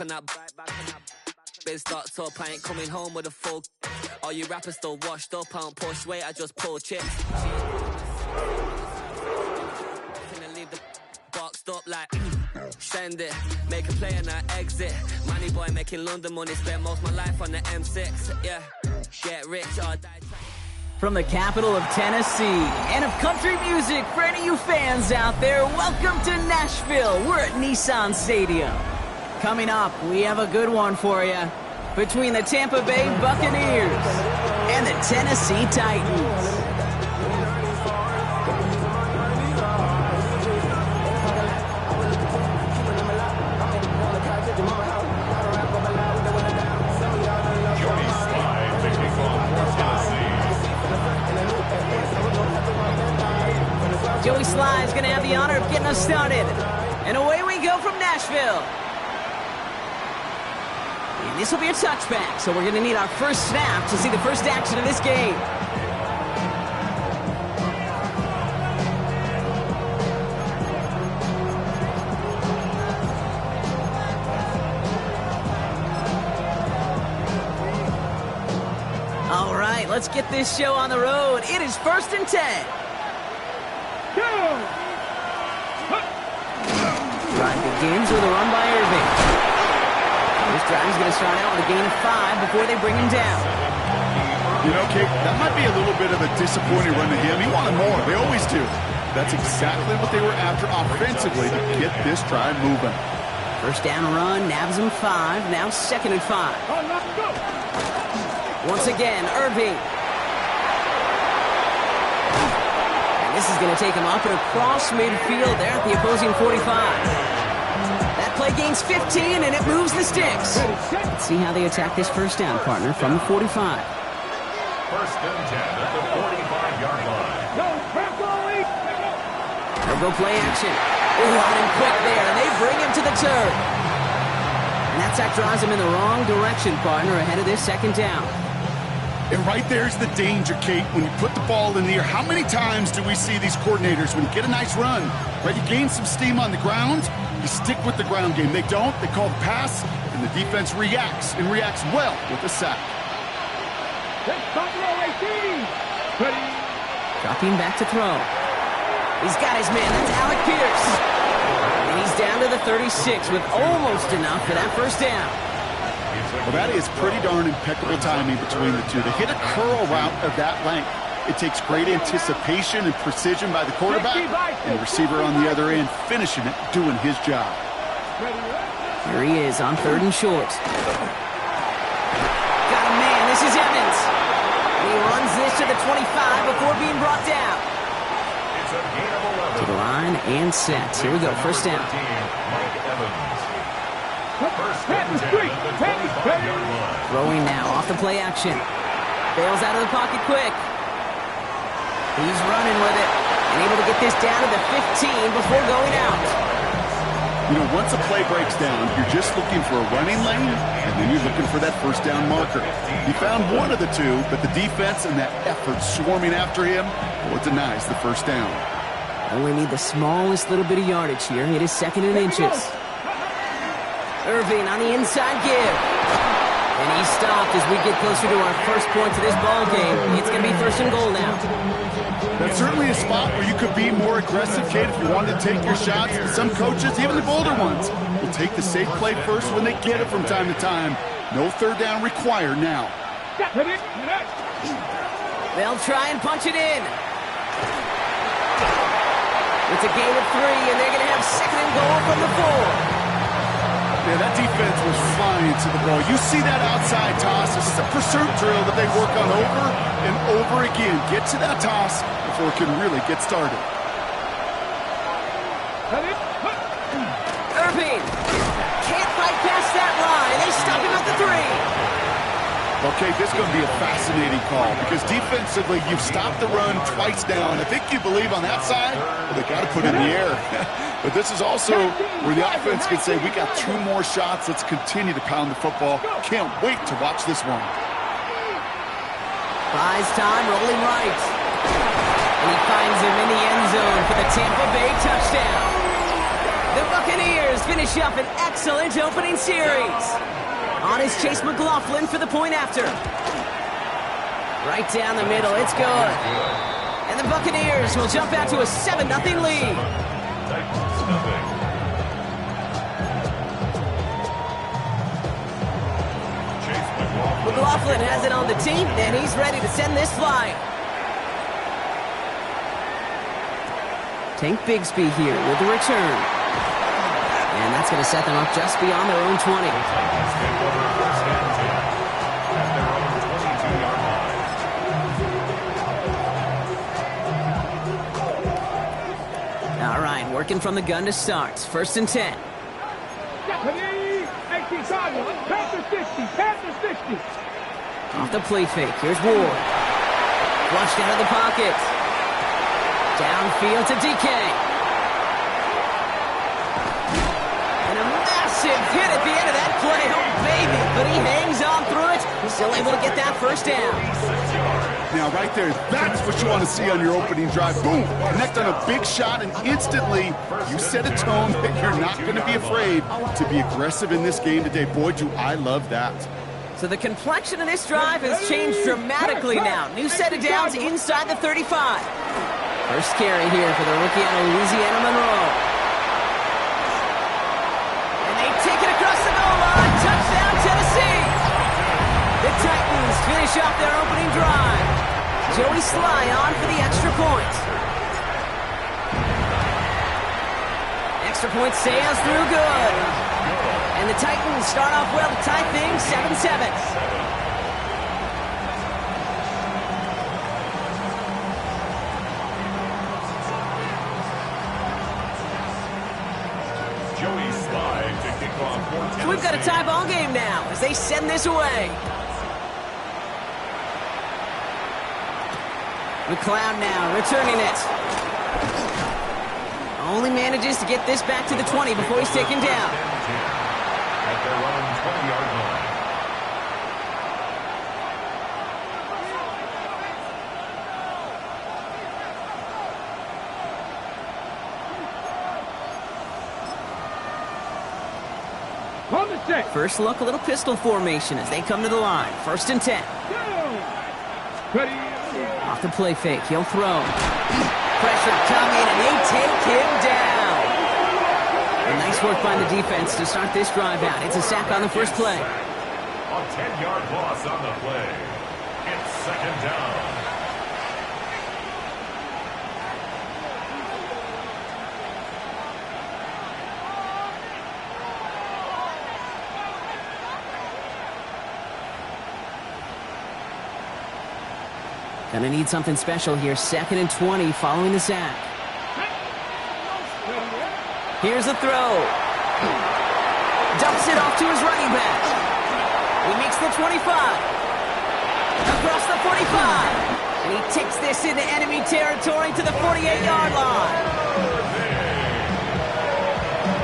Biz start up, I ain't coming home with a full. All you rappers still washed up, I don't push weight, I just pull chips. Leave the boxed up like send it, make a play and I exit. Money boy making London money, spend most of my life on the M6. Yeah, get rich or die. From the capital of Tennessee and of country music, for any of you fans out there, welcome to Nashville. We're at Nissan Stadium. Coming up, we have a good one for you between the Tampa Bay Buccaneers and the Tennessee Titans. Joey Sly is going to have the honor of getting us started. And away we go from Nashville. And this will be a touchback, so we're going to need our first snap to see the first action of this game. All right, let's get this show on the road. It is 1st and 10. Drive begins with a run by Irving. This drive is going to start out with a gain of 5 before they bring him down. You know, Kate, that might be a little bit of a disappointing run to him. He wanted more. They always do. That's exactly what they were after offensively to get this drive moving. First down run, nabs him 5. Now 2nd and 5. Once again, Irving. This is going to take him up and across midfield there at the opposing 45. That play gains 15, and it moves the sticks. Let's see how they attack this first down, partner, from the 45. First and 10 at the 45-yard line. They'll go play action. Oh, out and quick there, and they bring him to the turf. And that sack drives him in the wrong direction, partner, ahead of this 2nd down. And right there's the danger, Kate. When you put the ball in the air, how many times do we see these coordinators, when you get a nice run, right, you gain some steam on the ground, you stick with the ground game. They don't. They call the pass, and the defense reacts, and reacts well with the sack. Dropping back to throw. He's got his man. That's Alec Pierce. And he's down to the 36 with almost enough for that first down. Well, that is pretty darn impeccable timing between the two. To hit a curl route of that length, it takes great anticipation and precision by the quarterback, and the receiver on the other end finishing it, doing his job. Here he is on 3rd and short. Got a man. This is Evans. And he runs this to the 25 before being brought down. To the line and set. Here we go. First down. Throwing now off the play action. Bails out of the pocket quick. He's running with it and able to get this down to the 15 before going out. You know, once a play breaks down, you're just looking for a running lane, and then you're looking for that first down marker. He found one of the two, but the defense and that effort swarming after him, well, it denies the first down. Only need the smallest little bit of yardage here. It is 2nd and inches. Irving on the inside give. And he's stopped as we get closer to our first point to this ball game. It's going to be 1st and goal now. That's certainly a spot where you could be more aggressive, Kate, if you wanted to take your shots. Some coaches, even the bolder ones, will take the safe play first when they get it from time to time. No 3rd down required now. They'll try and punch it in. It's a gain of 3, and they're going to have 2nd and goal from the 4. Yeah, that defense was flying to the ball. You see that outside toss. This is a pursuit drill that they work on over and over again. Get to that toss before it can really get started. Irving can't fight past that line. They stop him at the 3. Okay, this is going to be a fascinating call because defensively, you've stopped the run twice down. I think you believe on that side, well, they got to put it in the air. But this is also where the offense can say, we got 2 more shots. Let's continue to pound the football. Can't wait to watch this one. Buys time, rolling right. And he finds him in the end zone for the Tampa Bay touchdown. The Buccaneers finish up an excellent opening series. On his Chase McLaughlin for the point after. Right down the middle, it's good. And the Buccaneers will jump out to a 7-0 lead. Titans nothing. Chase McLaughlin has it on the team, and he's ready to send this flying. Tank Bigsby here with the return. And that's going to set them up just beyond their own 20. The Titans take over first and 10 at their own 22-yard line. All right, working from the gun to start. First and 10. Off the play fake. Here's Ward. Flushed out of the pocket. Downfield to DK. And a massive hit at the end of that play. Oh, baby. But he hangs on through it. Still able to get that first down. Now, right there, that's what you want to see on your opening drive. Boom! Connect on a big shot, and instantly you set a tone that you're not going to be afraid to be aggressive in this game today. Boy, do I love that. So the complexion of this drive has changed dramatically now. New set of downs inside the 35. First carry here for the rookie out of Louisiana Monroe. And they take it across the goal line. Touchdown, Tennessee. The Titans finish off their opening drive. Joey Sly on for the extra point. Extra point sails through good. And the Titans start off well to tie things 7-7. So we've got a tie ball game now as they send this away. McLeod now returning it. Only manages to get this back to the 20 before he's taken down. At their own 20-yard line. First look, a little pistol formation as they come to the line. First and 10. Off the play fake, he'll throw. Pressure coming, and they take him down. A nice work by the defense to start this drive out. It's a sack on the first play. A 10-yard loss on the play. It's second down. Gonna need something special here. Second and 20 following the sack. Here's the throw. Dumps it off to his running back. He makes the 25. Across the 45. And he takes this into enemy territory to the 48-yard line.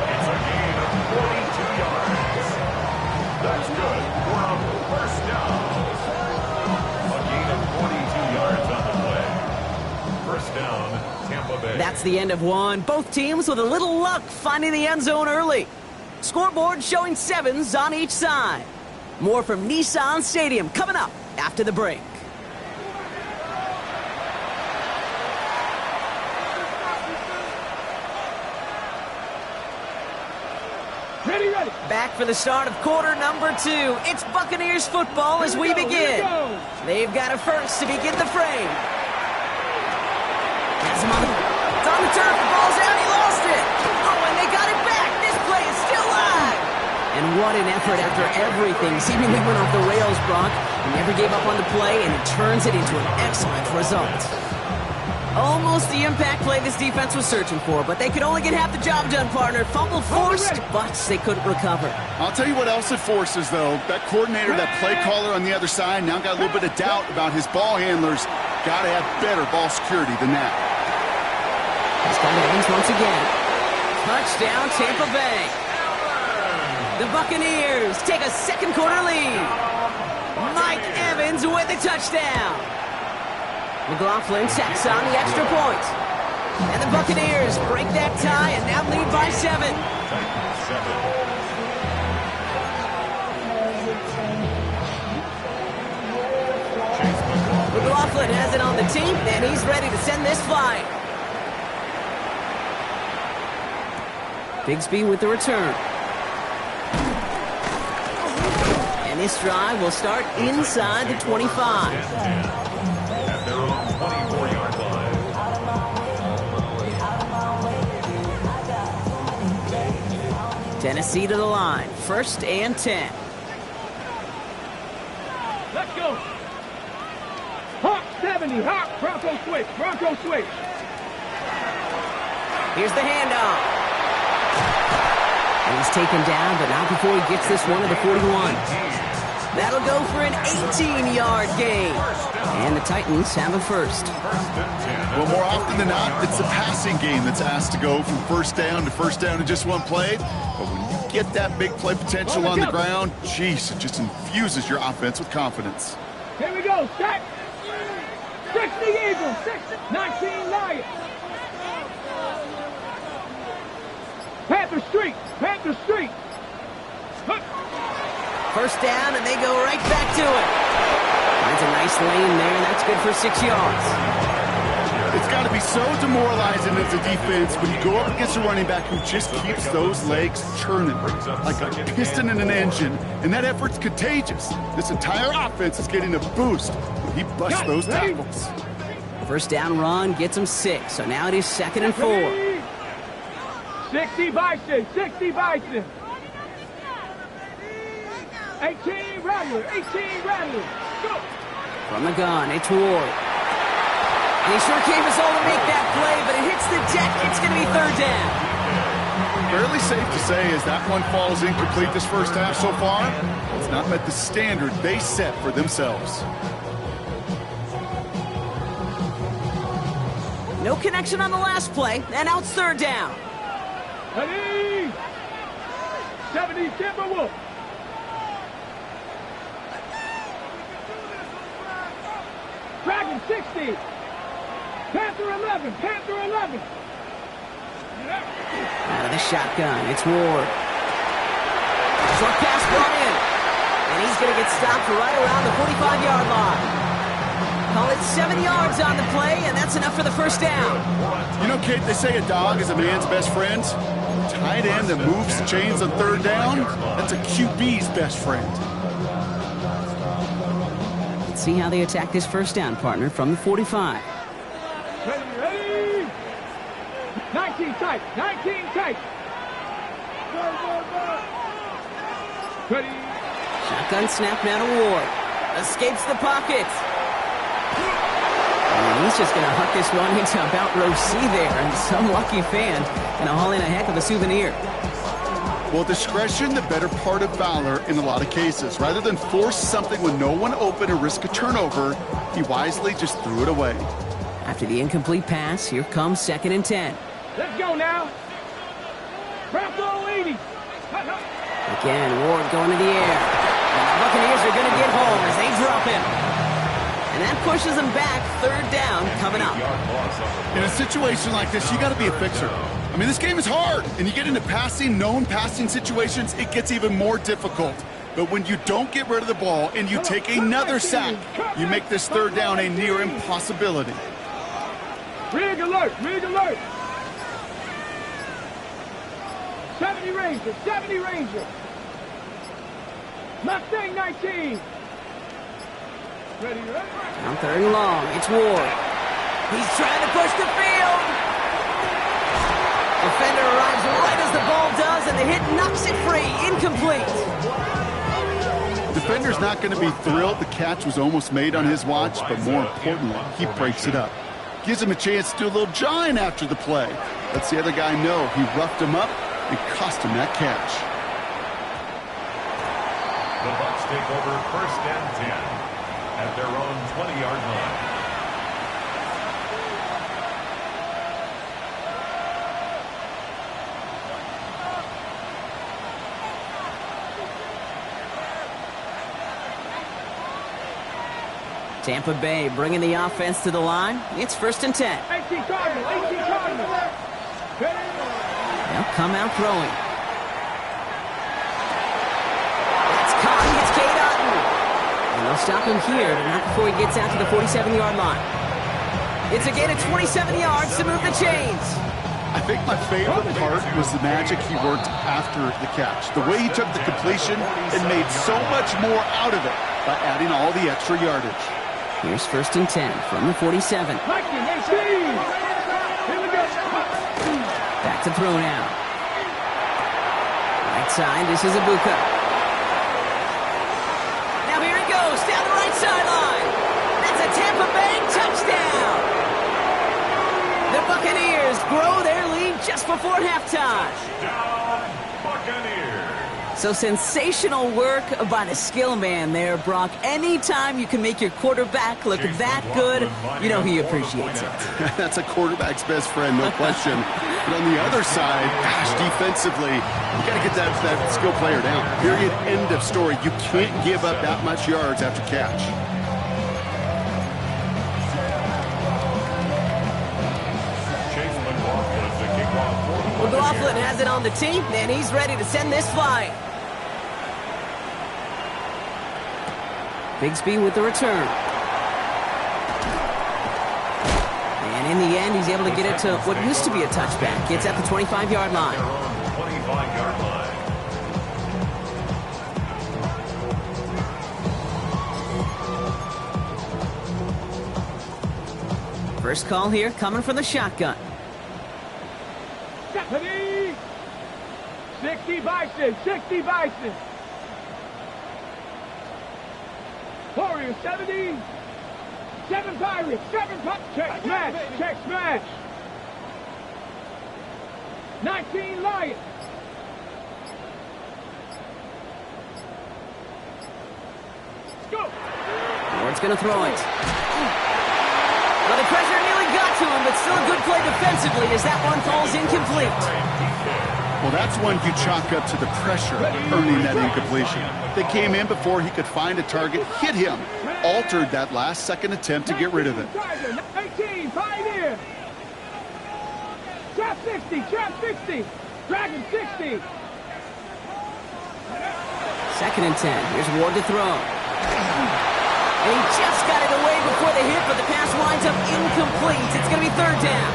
It's a gain of 42 yards. That's good for a first down. A gain of 42 yards on the play. First down, Tampa Bay. That's the end of one. Both teams with a little luck finding the end zone early. Scoreboard showing 7s on each side. More from Nissan Stadium coming up after the break. Back for the start of quarter number 2. It's Buccaneers football as we begin. They've got a first to begin the frame. It's on the turf, the ball's out, he lost it. Oh, and they got it back. This play is still live. And what an effort after everything seemingly went off the rails, Brock. He never gave up on the play, and he turns it into an excellent result. Almost the impact play this defense was searching for, but they could only get half the job done, partner. Fumble forced, but they couldn't recover. I'll tell you what else it forces, though. That coordinator, that play caller on the other side, now got a little bit of doubt about his ball handlers. Got to have better ball security than that. It's got Evans once again. Touchdown, Tampa Bay. The Buccaneers take a second quarter lead. Mike Evans with the touchdown. McLaughlin sacks on the extra point. And the Buccaneers break that tie and now lead by 7. Titans 7. McLaughlin has it on the team, and he's ready to send this flying. Bigsby with the return. And this drive will start inside the 25. At their own 24-yard line. Tennessee to the line. 1st and 10. Let's go. Hawk 70. Hawk. Bronco switch. Bronco switch. Here's the handoff. And he's taken down, but not before he gets this one to the 41. That'll go for an 18-yard gain. And the Titans have a first. Well, more often than not, it's the passing game that's asked to go from first down to just one play. But when you get that big play potential on the ground, geez, it just infuses your offense with confidence. Here we go. Set. 60 Eagles. 19 Lions. Panther Street. Panther Street. First down, and they go right back to it. Finds a nice lane there, and that's good for 6 yards. It's got to be so demoralizing as a defense when you go up against a running back who just keeps those legs churning like a piston in an engine, and that effort's contagious. This entire offense is getting a boost when he busts those tackles. First down run gets him 6, so now it is 2nd and 4. 60 Bison. 60 Bison. 18 Rattler. 18 Rattler. Go. From the gun, it's Ward. And he sure came his all to make that play, but it hits the deck. It's going to be 3rd down. Fairly safe to say as that one falls incomplete this first half so far, it's not met the standard they set for themselves. No connection on the last play, and now it's 3rd down. 70 Timberwolf. Dragon 60. Panther 11. Panther 11. Out of the shotgun, it's Ward. Short pass brought in. And he's going to get stopped right around the 45-yard line. Call it 7 yards on the play, and that's enough for the first down. You know, Kate, they say a dog is a man's best friend. Tight end that moves chains on 3rd down, that's a QB's best friend. Let's see how they attack this first down, partner, from the 45. Ready. 19 tight. 19 tight. Ready. Shotgun snap now to Ward. Escapes the pocket. And he's just going to huck this one into about row C there. And some lucky fan going to haul in a heck of a souvenir. Well, discretion, the better part of valor in a lot of cases. Rather than force something with no one open or risk a turnover, he wisely just threw it away. After the incomplete pass, here comes 2nd and 10. Let's go now. Bronco 80. Again, Ward going to the air. And the Buccaneers are going to get home as they drop him. And that pushes them back. 3rd down coming up. In a situation like this, you got to be a fixer. I mean, this game is hard, and you get into known passing situations, it gets even more difficult. But when you don't get rid of the ball and you take another sack, you make this 3rd down a near impossibility. Rig alert. Rig alert. 70 Ranger. 70 Ranger. Mustang 19. Ready, ready. On 3rd and long, it's Ward. He's trying to push the field. Defender arrives right as the ball does, and the hit knocks it free. Incomplete. Defender's not going to be thrilled the catch was almost made on his watch, but more importantly, he breaks it up. Gives him a chance to do a little jawing after the play. Lets the other guy know he roughed him up and cost him that catch. The Bucs take over 1st and 10 at their own 20-yard line. Tampa Bay bringing the offense to the line. It's 1st and 10. 18 Cardinals, 18 Cardinals. They'll come out throwing. That's caught. It's Cade Otton. And they'll stop him here, but not before he gets out to the 47-yard line. It's a gain of 27 yards to move the chains. I think my favorite part was the magic he worked after the catch. The way he took the completion and made so much more out of it by adding all the extra yardage. Here's 1st and 10 from the 47. Back to throw now. Right side, this is Ibuka. Now here he goes, down the right sideline. That's a Tampa Bay touchdown. The Buccaneers grow their lead just before halftime. Touchdown, Buccaneers. So sensational work by the skill man there, Brock. Anytime you can make your quarterback look that good, you know he appreciates it. That's a quarterback's best friend, no question. But on the other side, gosh, defensively, you got to get that skill player down. Period, end of story. You can't give up that much yards after catch. McLaughlin has it on the tee, and he's ready to send this flying. Bigsby with the return. And in the end, he's able to get it to what used to be a touchback. It's at the 25-yard line. 25-yard line. First call here coming from the shotgun. 60 Bison, 60 Bison. Warriors, 70. 7 Pirates, 7 Pirates. Check smash. 19 Lions. Let's go. Ward's going to throw it. Well, the pressure nearly got to him, but still a good play defensively as that one falls incomplete. Well, that's one you chalk up to the pressure earning that incompletion. They came in before he could find a target, hit him, altered that last-second attempt to get rid of it. 18, Pioneer. Trap 60, Dragon 60. 2nd and 10. Here's Ward to throw. And he just got it away before the hit, but the pass winds up incomplete. It's going to be 3rd down.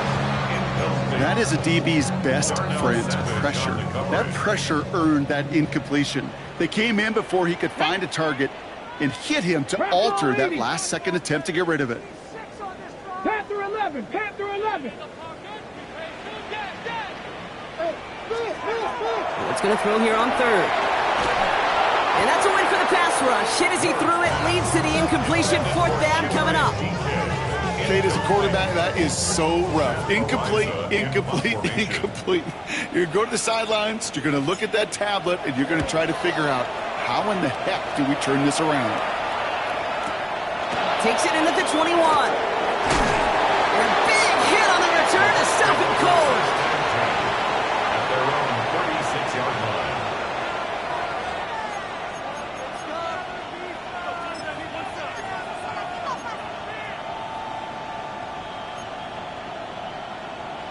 That is a DB's best friend, pressure. That pressure earned that incompletion. They came in before he could find a target and hit him to alter that last-second attempt to get rid of it. Panther 11. What's going to throw here on 3rd? And that's a win for the pass rush. Hit as he threw it, leads to the incompletion. 4th down coming up. Kate, as a quarterback, that is so rough. Incomplete. You're going to go to the sidelines, you're going to look at that tablet, and you're going to try to figure out how in the heck do we turn this around. Takes it in at the 21. And a big hit on the return to stop him cold. At their own 36-yard line.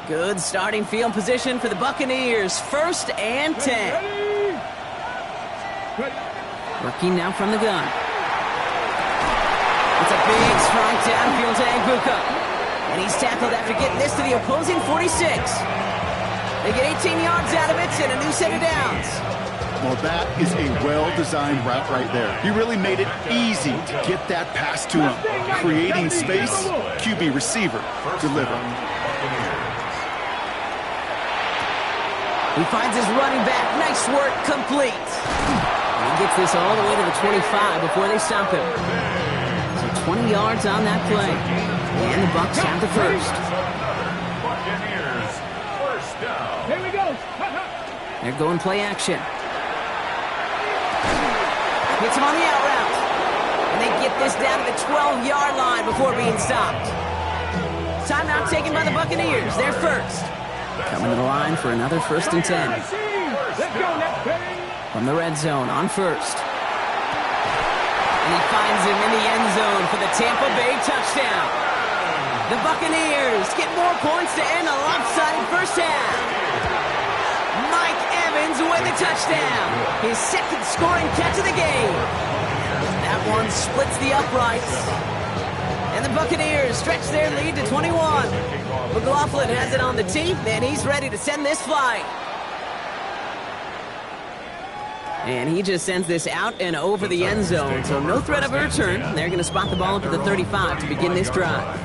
Good starting field position for the Buccaneers. 1st and 10. Working now from the gun. It's a big strike downfield to Ibuka. And he's tackled after getting this to the opposing 46. They get 18 yards out of it and a new set of downs. Well, that is a well-designed route right there. He really made it easy to get that pass to him. Creating space, QB receiver, deliver. He finds his running back. Nice work, complete. And he gets this all the way to the 25 before they stop him. So 20 yards on that play. And the Bucs have the first. Buccaneers, 1st down. Here we go. They're going play action. Hits him on the out route. And they get this down to the 12-yard line before being stopped. Timeout taken by the Buccaneers. They're first. Coming to the line for another 1st and 10. Let's go now. From the red zone on 1st. And he finds him in the end zone for the Tampa Bay touchdown. The Buccaneers get more points to end a lopsided first half. Mike Evans with a touchdown. His second scoring catch of the game. That one splits the uprights. And the Buccaneers stretch their lead to 21. McLaughlin has it on the tee, and he's ready to send this flight. And he just sends this out and over the end zone, so no threat of a return. They're going to spot the ball up to the 35 to begin this drive.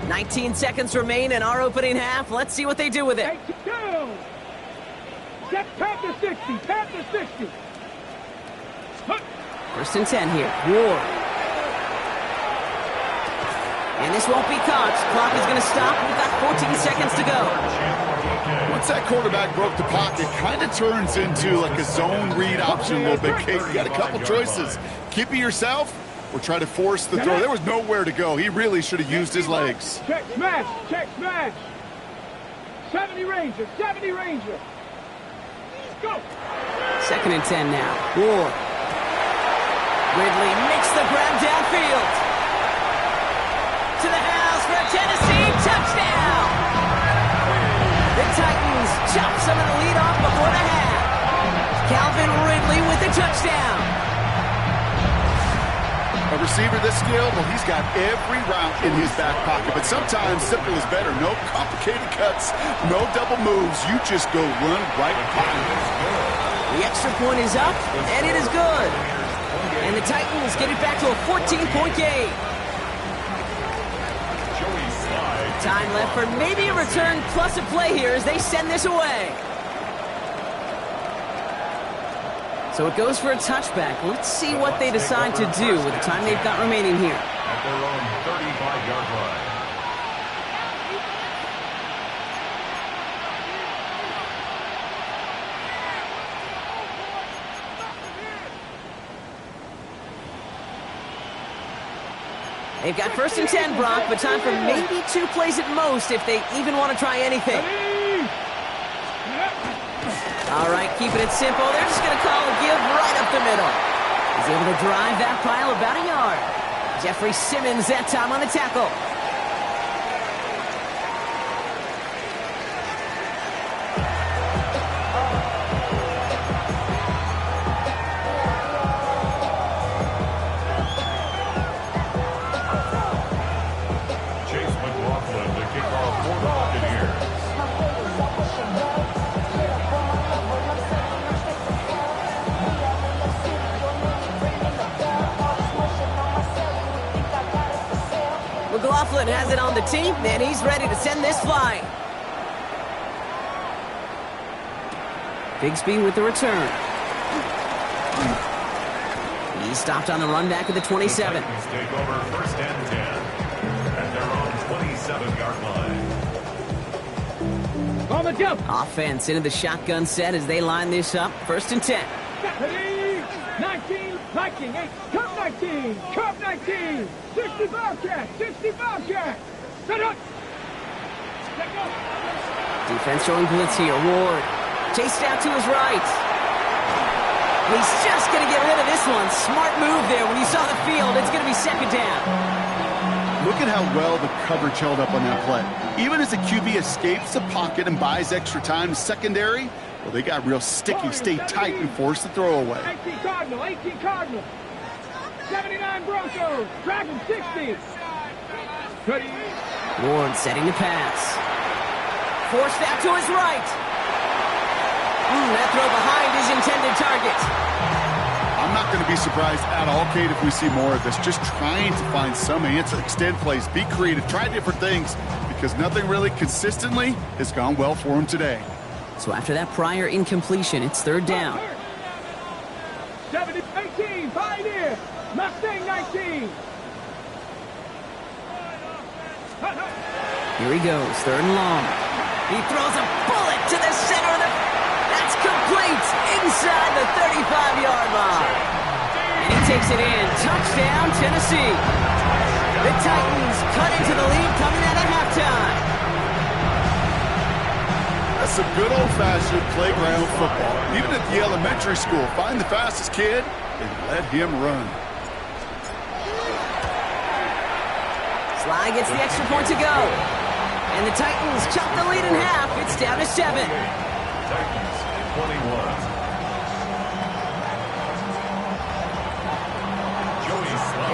"19 seconds remain in our opening half. Let's see what they do with it." 82. Tap to 60. Tap to 60. First and 10 here. Ward. And this won't be caught. Clock is going to stop. We've got 14 seconds to go. Once that quarterback broke the pocket, kind of turns into like a zone read option a little bit. Kate, you got a couple choices. Keep it yourself or try to force the throw. There was nowhere to go. He really should have used his legs. Check smash. Check smash. 70 Ranger. 70 Ranger. Go. Second and 10 now. Ward. Ridley makes the grab downfield. To the house for a Tennessee touchdown. The Titans chop some of the lead off before the half. Calvin Ridley with the touchdown. A receiver this skilled, well, he's got every route in his back pocket. But sometimes simple is better. No complicated cuts, no double moves. You just go run right behind him. The extra point is up, and it is good. And the Titans get it back to a 14-point game. Time left for maybe a return plus a play here as they send this away. So it goes for a touchback. Let's see what they decide to do with the time they've got remaining here. At their own 35-yard line. They've got first and 10, Brock, but time for maybe 2 plays at most if they even want to try anything. All right, keeping it simple. They're just going to call a give right up the middle. He's able to drive that pile about a yard. Jeffrey Simmons that time on the tackle. McLaughlin has it on the tee, and he's ready to send this flying. Bigsby with the return. He's stopped on the run back at the 27. The take over first and 10 at their own 27-yard line. On the jump. Offense into the shotgun set as they line this up. First and 10. 19, 19, 8, Cup 19, Cup 19, 60 Bobcat, 60 Bobcat. Set up. Defense showing blitz here. Ward chased out to his right. He's just going to get rid of this one. Smart move there. When you saw the field, it's going to be second down. Look at how well the coverage held up on that play. Even as the QB escapes the pocket and buys extra time, secondary, well, they got real sticky, stay tight, and force the throw away. 18 Cardinal, 18 Cardinal. 79 Broncos, Dragon 60. Ward setting the pass. Forced out to his right. That throw behind his intended target. I'm not going to be surprised at all, Kate, if we see more of this. Just trying to find some answer, extend plays, be creative, try different things, because nothing really consistently has gone well for him today. So after that prior incompletion, it's third down. 70, 18, Pioneer, Mustang 19. Here he goes, third and long. He throws a bullet to the center of the... That's complete inside the 35-yard line. And he takes it in. Touchdown, Tennessee. The Titans cut into the lead coming out of half. some good old-fashioned playground football. Even at the elementary school, find the fastest kid and let him run. Sly gets the extra point to go. And the Titans chop the lead in half. It's down to 7. Titans 21.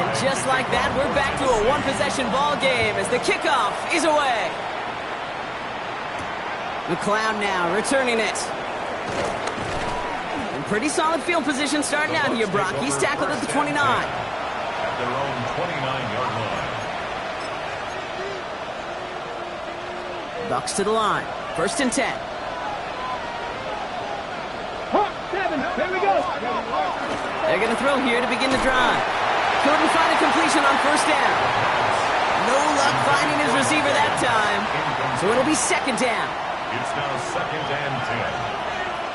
And just like that, we're back to a one-possession ball game as the kickoff is away. McLeod now returning it. In pretty solid field position starting out here, Brock. He's tackled at the 29. At their own 29-yard line. Bucks to the line. 1st and 10. Hawk 7. Here we go. They're going to throw here to begin the drive. Couldn't find a completion on 1st down. No luck finding his receiver that time. So it'll be 2nd down. It's now 2nd and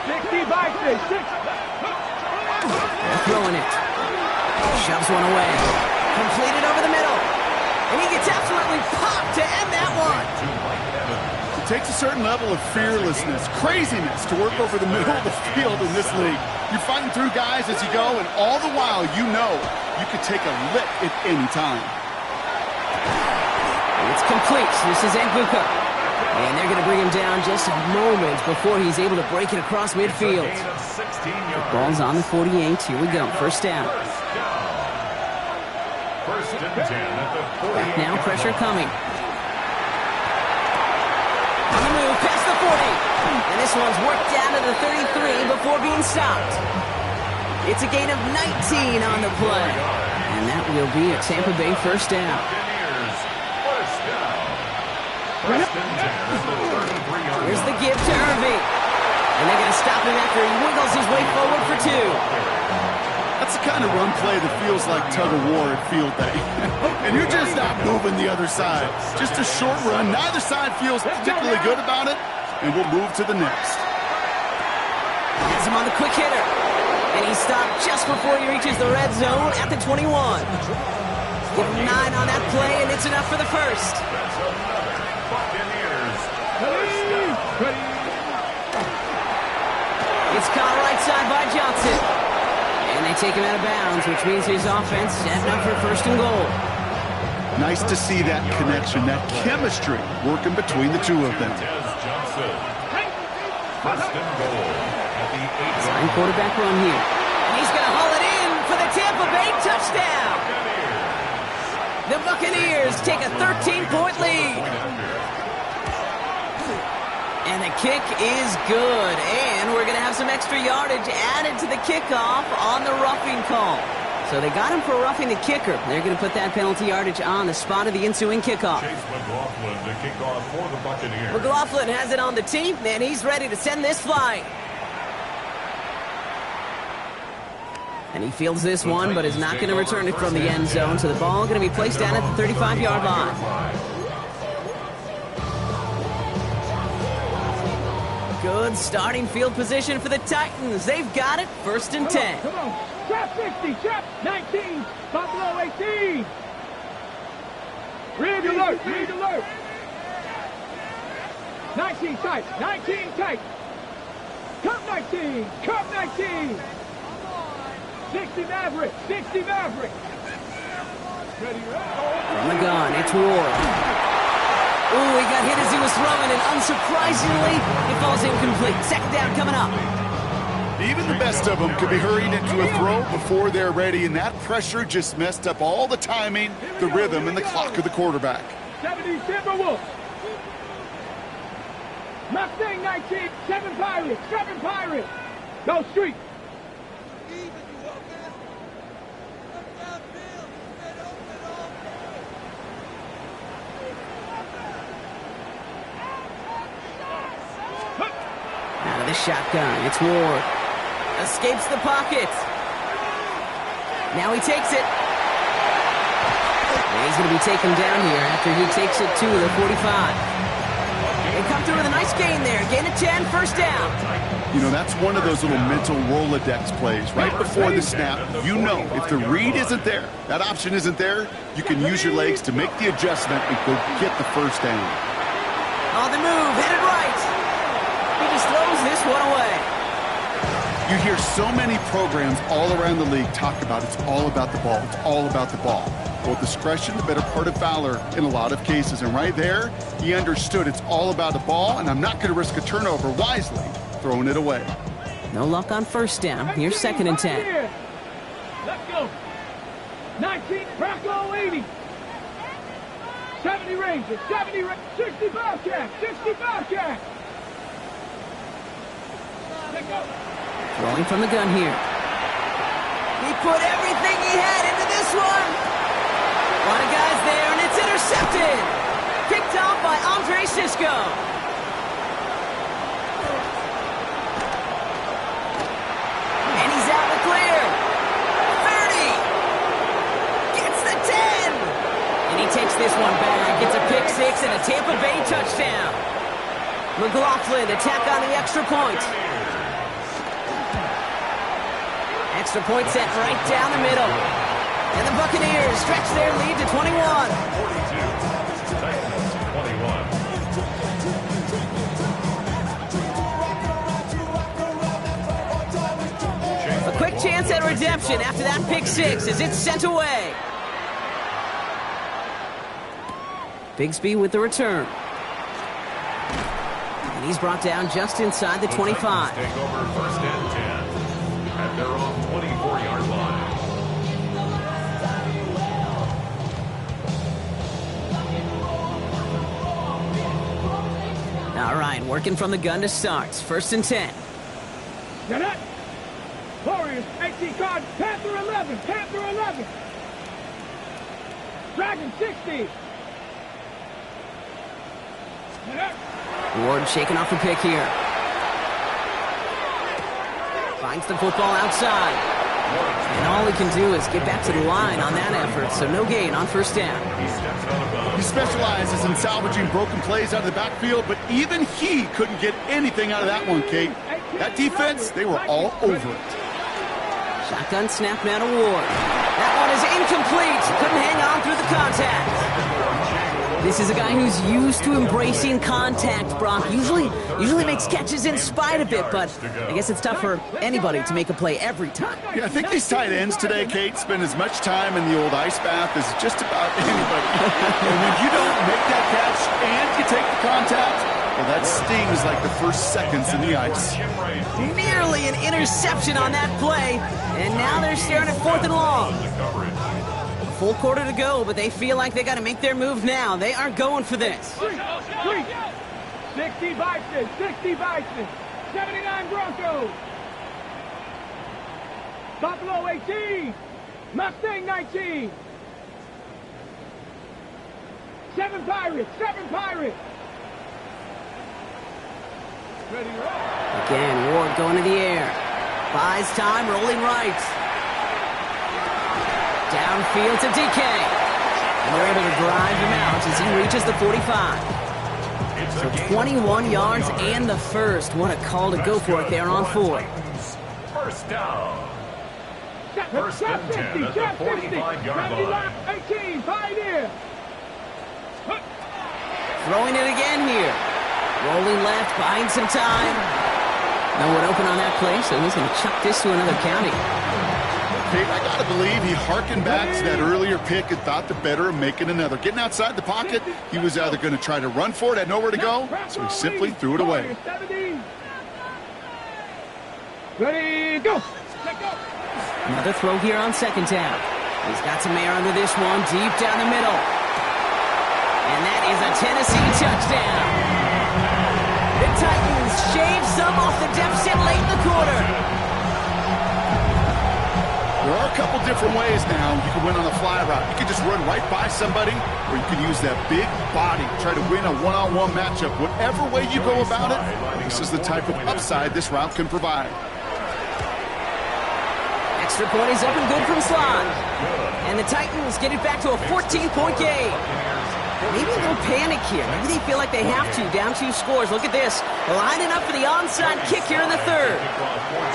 10. 60 by 6. They're throwing it. Shoves one away. Completed over the middle. And he gets absolutely popped to end that one. It takes a certain level of fearlessness, craziness to work over the middle of the field in this league. You're fighting through guys as you go, and all the while you know you could take a lick at any time. It's complete. This is Nguka. And they're going to bring him down just a moment before he's able to break it across midfield. The ball's on the 48. Here we go. 1st down. First and 10 at the 48. Now pressure coming. On the move, past the 40. And this one's worked down to the 33 before being stopped. It's a gain of 19 on the play. And that will be a Tampa Bay 1st down. First and 10 at the 33-yard Here's the line. give to Irving. And they're going to stop him after he wiggles his way forward for 2. That's the kind of run play that feels like tug-of-war at field day. And you're just not moving the other side. Just a short run. Neither side feels particularly good about it. And we'll move to the next. Has him on the quick hitter. And he stopped just before he reaches the red zone at the 21. Give him 9 on that play, and it's enough for the 1st. That's another Buccaneers. Ready. It's caught right side by Johnson. And they take him out of bounds, which means his offense setting up for 1st and goal. Nice to see that connection, that chemistry working between the two of them. Johnson. First and goal at the 8-yard Sign quarterback run here. And he's going to haul it in for the Tampa Bay touchdown. The Buccaneers take a 13-point lead. And the kick is good. And we're going to have some extra yardage added to the kickoff on the roughing call. So they got him for roughing the kicker. They're going to put that penalty yardage on the spot of the ensuing kickoff. Chase McLaughlin to kick off for the Buccaneers. McLaughlin has it on the tee, and he's ready to send this flying. And he fields this one, but is not going to return it from the end zone. So the ball going to be placed down at the 35-yard line. Good starting field position for the Titans. They've got it. 1st and 10. Come on. Trap 60. Trap 19. Buffalo 18. Rig alert. Rig alert. 19 tight. 19 tight. Cup 19. Cup 19. 60 Maverick. 60 Maverick. Ready, From the gun, it's Ward. Ooh, he got hit as he was throwing, and unsurprisingly, it falls incomplete. 2nd down coming up. Even the best of them could be hurried into a throw before they're ready, and that pressure just messed up all the timing, the rhythm, and the clock of the quarterback. 70 Timberwolves. Mustang 19. 7 Pirates. 7 Pirates. Go street. Out of the shotgun, it's Ward. Escapes the pocket. Now he takes it. And he's going to be taken down here after he takes it to the 45. They come through with a nice gain there. Gain of 10, 1st down. You know, that's one of those little mental Rolodex plays. Right before the snap, you know if the read isn't there, that option isn't there, you can use your legs to make the adjustment and go get the 1st down. On the move, headed right. He just throws this one away. You hear so many programs all around the league talk about it's all about the ball. It's all about the ball. Well, discretion, the better part of valor in a lot of cases. And right there, he understood it's all about the ball, and I'm not going to risk a turnover, wisely throwing it away. No luck on first down. Here's 2nd and 10. Let's go. 19, Bronco 80. 70 Rangers, 70 Rangers, 60 Bobcats, 60 Bobcats. Let's go. Throwing from the gun here. He put everything he had into this one. A lot of guys there, and it's intercepted. Picked off by Andre Sisco. And he's out in the clear. 30. Gets the 10. And he takes this one back. Gets a pick 6 and a Tampa Bay touchdown. McLaughlin attack on the extra point. Extra point set right down the middle. And the Buccaneers stretch their lead to 21. 42. Titans 21. A quick chance at redemption after that pick 6 as it's sent away. Bigsby with the return. And he's brought down just inside the 25. Take over 1st and 10 at their own 24-yard line. All right, working from the gun to start. 1st and 10. Get it. Warriors, 18 card, Panther 11, Panther 11. Dragon 60. Get it. Ward shaking off the pick here. Finds the football outside. And all he can do is get back to the line on that effort, so no gain on 1st down. He specializes in salvaging broken plays out of the backfield, but even he couldn't get anything out of that one, Kate. That defense, they were all over it. Shotgun snap now to Ward. That one is incomplete. Couldn't hang on through the contact. This is a guy who's used to embracing contact, Brock. Usually makes catches in spite of it, but I guess it's tough for anybody to make a play every time. Yeah, I think these tight ends today, Kate, spend as much time in the old ice bath as just about anybody. And when you don't make that catch and you take the contact, well, that stings like the first seconds in the ice. Nearly an interception on that play, and now they're staring at 4th and long. Full quarter to go, but they feel like they got to make their move now. They are going for this. 60 Bison, 60 Bison, 79 Broncos. Buffalo 18, Mustang 19. 7 Pirates, 7 Pirates. Ready to roll. Again, Ward going to the air. Buys time, rolling right. Downfield to DK. And they're able to drive him out as he reaches the 45. So 21 yards and the first. What a call to go for it there on 4. 1st down. 1st and 10 at the 45-yard line. 18, Pioneer. Throwing it again here. Rolling left, buying some time. No one open on that play, so he's going to chuck this to another county. Kate, I got to believe he harkened back to that earlier pick and thought the better of making another. Getting outside the pocket, he was either going to try to run for it, had nowhere to go, so he simply threw it away. Ready, go. Another throw here on 2nd down. He's got some air under this one, deep down the middle. And that is a Tennessee touchdown. The Titans shave some off the deficit late in the quarter. There are a couple different ways now you can win on a fly route. You can just run right by somebody, or you can use that big body, try to win a one-on-one matchup. Whatever way you go about it, this is the type of upside this route can provide. Extra point is up and good from slot. And the Titans get it back to a 14-point game. Maybe a little panic here. Maybe they feel like they have to. Down 2 scores. Look at this. Lining up for the onside kick here in the 3rd.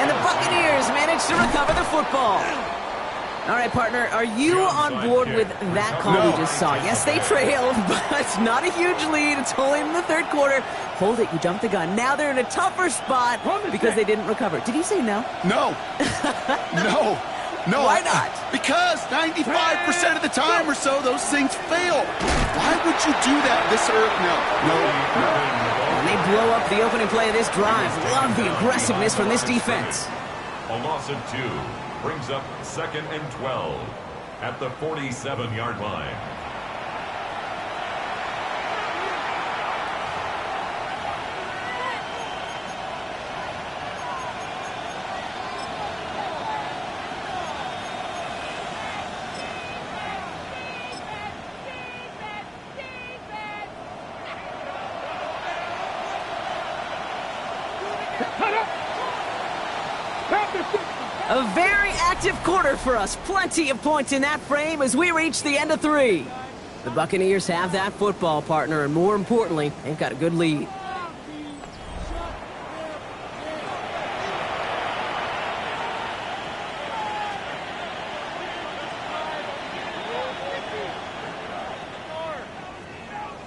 And the Buccaneers manage to recover the football. All right, partner, are you on board with that call we just saw? Yes, they trailed, but not a huge lead. It's only in the third quarter. Hold it, you jumped the gun. Now they're in a tougher spot because they didn't recover. Did you say no? No. No. No. Why not? Because 95% of the time or so, those things fail. Why would you do that this early? No. And they blow up the opening play of this drive. Love the aggressiveness from this defense. A loss of 2 brings up 2nd and 12 at the 47-yard line. A very active quarter for us. Plenty of points in that frame as we reach the end of 3. The Buccaneers have that football, partner, and more importantly, they've got a good lead.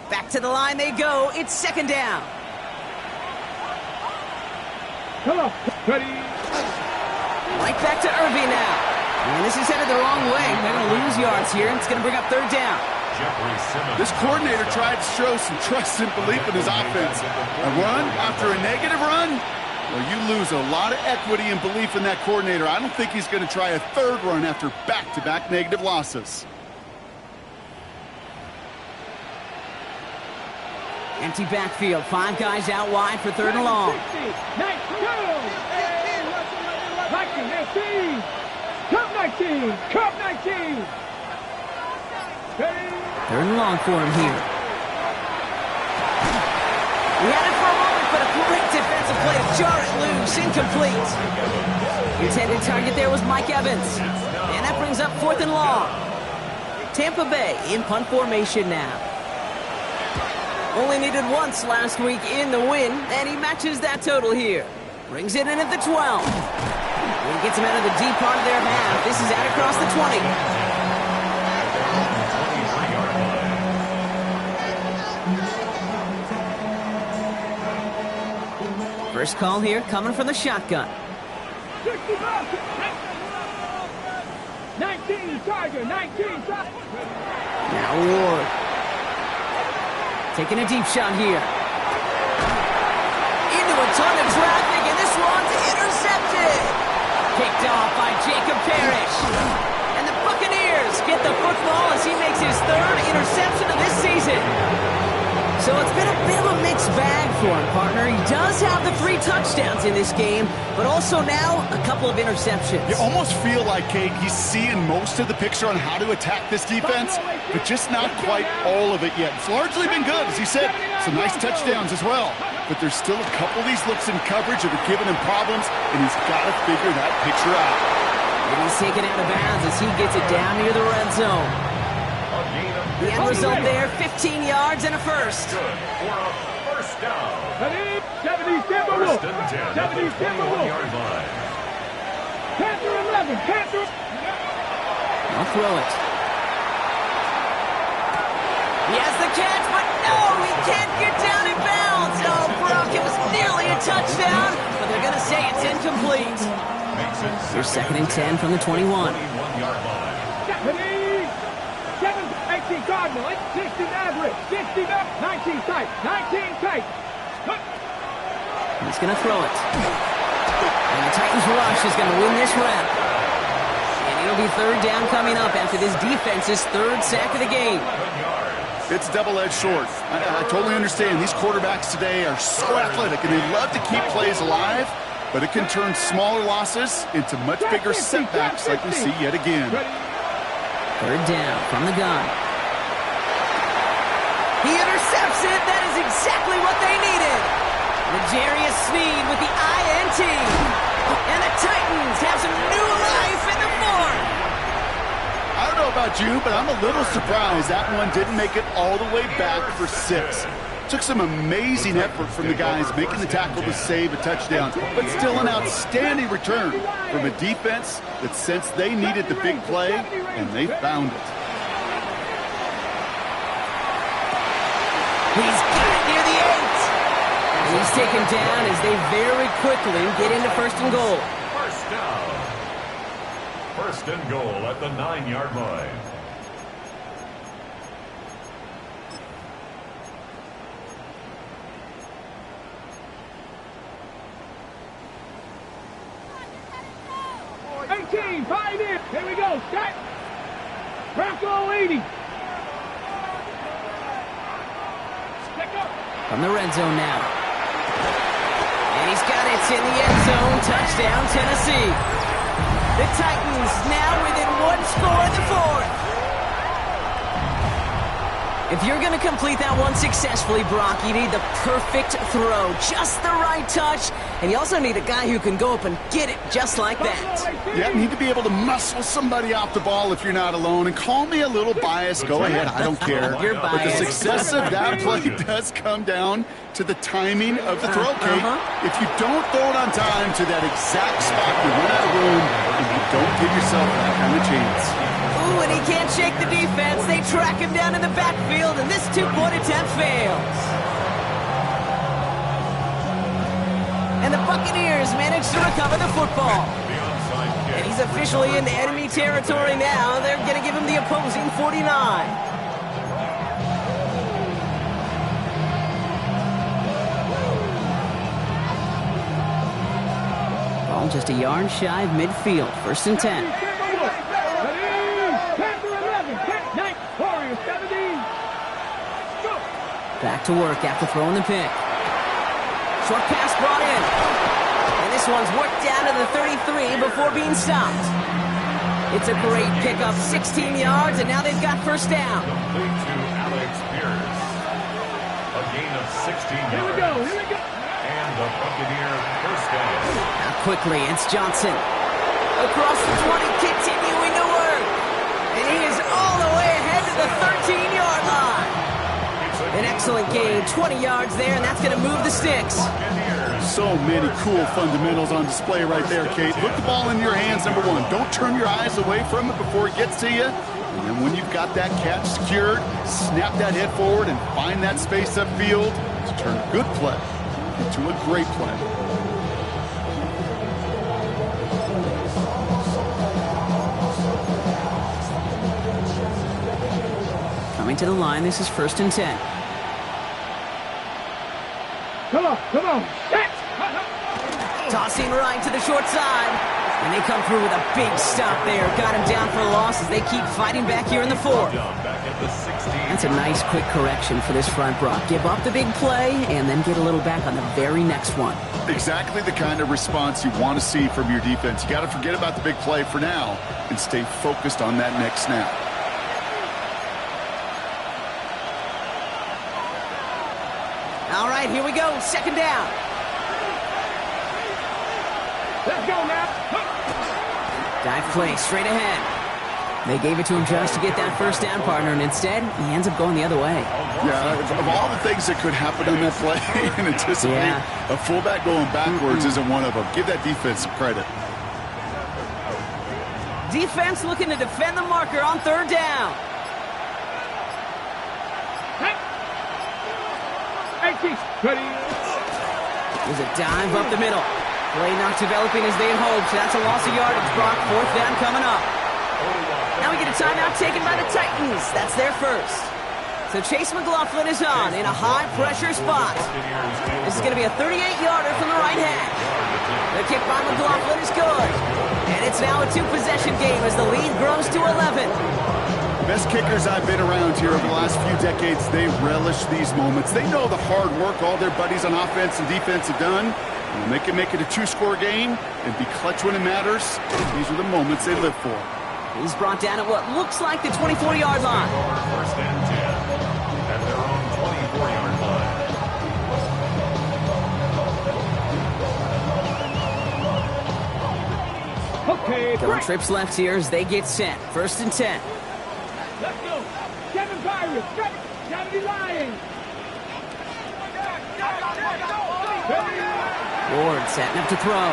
Back to the line they go. It's 2nd down. Hello. Ready. Right back to Irving now. And this is headed the wrong way. They're going to lose yards here. It's going to bring up 3rd down. This coordinator tried to show some trust and belief in his offense. A run after a negative run? Well, you lose a lot of equity and belief in that coordinator. I don't think he's going to try a 3rd run after back-to-back negative losses. Empty backfield. 5 guys out wide for 3rd and long. 19. Cup 19. Cup 19. 3rd and long for him here. We had it for a moment, but a great defensive play to jar it loose. Incomplete. Intended target there was Mike Evans. And that brings up 4th and long. Tampa Bay in punt formation now. Only needed once last week in the win, and he matches that total here. Brings it in at the 12. And gets him out of the deep part of their half. This is out across the 20. First call here coming from the shotgun. 19 Tiger, 19 Tiger. Now Ward. Taking a deep shot here. Into a ton of traffic, and this one's intercepted. Picked off by Jacob Parrish. And the Buccaneers get the football as he makes his 3rd interception of this season. So it's been a bit of a mixed bag for him, partner. He does have the 3 touchdowns in this game, but also now a couple of interceptions. You almost feel like, Kate, he's seeing most of the picture on how to attack this defense, but just not quite all of it yet. It's largely been good, as he said. Some nice touchdowns as well. But there's still a couple of these looks in coverage that are giving him problems, and he's got to figure that picture out. And he's taken out of bounds as he gets it down near the red zone. The end result there, 15 yards and a first. Good for a first down. 70 First and 10 at the 21-yard line. Panther 11, Panther. I'll throw it. He has the catch, but no, he can't get down in bounds. Oh, Brock, it was nearly a touchdown, but they're going to say it's incomplete. Here's 2nd and 10 from the 21. 21-yard line. 18 Cardinal, 16 average, 16 up, 19 tight, 19 tight. He's going to throw it. And the Titans rush is going to win this round. And it'll be 3rd down coming up after this defense's 3rd sack of the game. It's double-edged sword. I totally understand. These quarterbacks today are so athletic, and they love to keep plays alive, but it can turn smaller losses into much bigger setbacks like we see yet again. 3rd down from the gun. He intercepts it. That is exactly what they needed. L'Jarius Sneed with the INT. And the Titans have some new life in the 4th. I don't know about you, but I'm a little surprised that one didn't make it all the way back for 6. Took some amazing effort from the guys making the tackle to save a touchdown, but still an outstanding return from a defense that sensed they needed the big play, and they found it. He's got it near the 8. And he's taken down as they very quickly get into 1st and goal. First down. 1st and goal at the 9-yard line. Five in. Here we go. Set. Bronco 80. Stick up. From the red zone now. And he's got it. It's in the end zone. Touchdown, Tennessee. The Titans now within 1 score in the 4th. If you're going to complete that one successfully, Brock, you need the perfect throw. Just the right touch. And you also need a guy who can go up and get it just like that. Yeah, you need to be able to muscle somebody off the ball if you're not alone. And call me a little biased. Go ahead. I don't care. You're But the biased. success of that play does come down to the timing of the throw, Kate. If you don't throw it on time to that exact spot, you run out of room, and you don't give yourself that kind of chance. Ooh, and he can't shake the defense. They track him down in the backfield, and this 2-point attempt fails. And the Buccaneers manage to recover the football. And he's officially into enemy territory now. They're going to give him the opposing 49. Ball just a yard shy of midfield. 1st and 10. Back to work after throwing the pick. Short pass brought in. And this one's worked down to the 33 before being stopped. It's a great pickup, 16 yards, and now they've got 1st down. Complete to Alex Pierce. A gain of 16 yards. Here we go. And the Buccaneer 1st down. Now quickly, it's Johnson. Across the 20, continuing to work. And he is all the way ahead to the 13-yard line. An excellent gain, 20 yards there, and that's going to move the sticks. So many cool fundamentals on display right there, Kate. Put the ball in your hands, number one. Don't turn your eyes away from it before it gets to you. And then when you've got that catch secured, snap that head forward and find that space upfield to turn a good play into a great play. Coming to the line, this is 1st and 10. Come on. Set. Tossing right to the short side. And they come through with a big stop there. Got him down for a loss as they keep fighting back here in the 4th. That's a nice quick correction for this front, Brock. Give up the big play and then get a little back on the very next one. Exactly the kind of response you want to see from your defense. You got to forget about the big play for now and stay focused on that next snap. All right, here we go. 2nd down. Let's go now. Dive play straight ahead. They gave it to him just to get that 1st down, partner, and instead, he ends up going the other way. Yeah, of all the things that could happen on that play and anticipate, a fullback going backwards isn't one of them. Give that defense some credit. Defense looking to defend the marker on 3rd down. There's a dive up the middle. Play not developing as they had hoped. That's a loss of yardage, Brock. 4th down coming up. Now we get a timeout taken by the Titans. That's their 1st. So Chase McLaughlin is on in a high-pressure spot. This is going to be a 38-yarder from the right hand. The kick by McLaughlin is good. And it's now a 2-possession game as the lead grows to 11. Best kickers I've been around here over the last few decades, they relish these moments. They know the hard work all their buddies on offense and defense have done. And they can make it a 2-score game and be clutch when it matters. These are the moments they live for. He's brought down at what looks like the 24-yard line. 1st and 10 at their own 24-yard line. Okay, Going trips left here as they get set. 1st and 10. Let's go. Kevin Byron. Kevin Lions. Ward setting up to throw.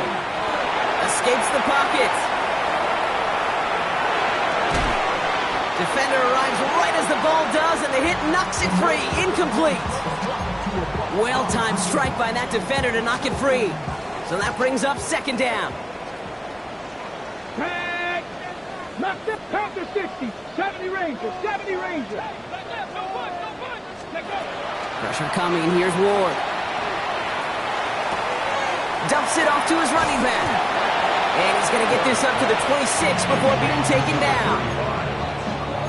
Escapes the pocket. Defender arrives right as the ball does, and the hit knocks it free. Incomplete. Well-timed strike by that defender to knock it free. So that brings up second down. Tag. Knocked it. Count to 60. 70 Rangers. 70 Rangers. Pressure coming. Here's Ward. Dumps it off to his running back. And he's going to get this up to the 26 before being taken down.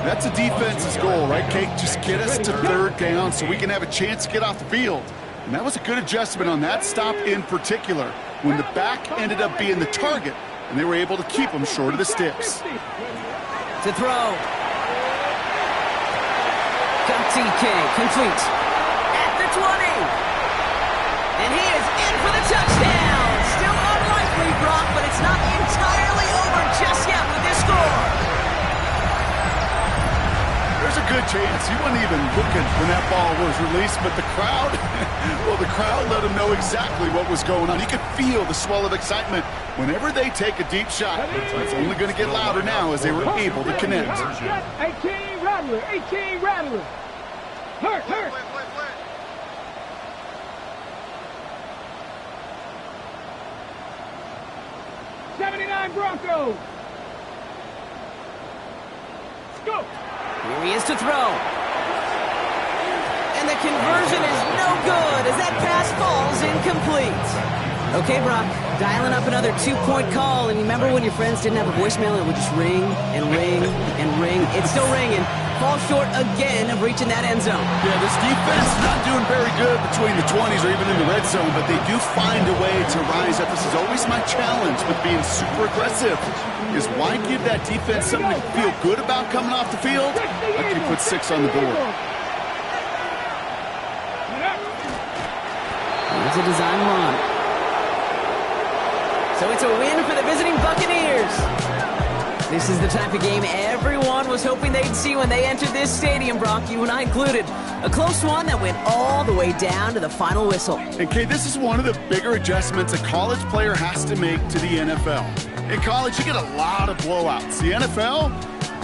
That's a defense's goal, right, Kate? Just get us to third down so we can have a chance to get off the field. And that was a good adjustment on that stop in particular, when the back ended up being the target, and they were able to keep him short of the sticks. To throw. TK, complete. At the 20. And he is in for the touchdown. Still unlikely, Brock, but it's not entirely over just yet with this score. There's a good chance he wasn't even looking when that ball was released, but the crowd, well, the crowd let him know exactly what was going on. You could feel the swell of excitement whenever they take a deep shot. It's only going to get louder now as they were able to connect. 18 Rattler, 18 Rattler. Hurt. 79 Broncos. Go. Here he is to throw. And the conversion is no good as that pass falls incomplete. Okay, Brock, dialing up another 2-point call. And remember when your friends didn't have a voicemail and it would just ring and ring and ring? It's still ringing. Fall short again of reaching that end zone. Yeah, this defense is not doing very good between the 20s or even in the red zone, but they do find a way to rise up. This is always my challenge with being super aggressive, is why give that defense something to feel good about coming off the field after you put 6 on the board. Here's a design run. So it's a win for the visiting Buccaneers. This is the type of game everyone was hoping they'd see when they entered this stadium, Brock, you and I included. A close one that went all the way down to the final whistle. And Kay, this is one of the bigger adjustments a college player has to make to the NFL. In college, you get a lot of blowouts. The NFL,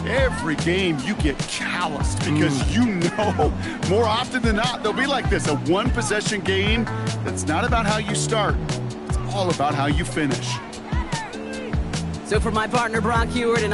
every game you get calloused because you know more often than not they'll be like this, a one-possession game that's not about how you start. It's all about how you finish. So for my partner, Brock Heward, and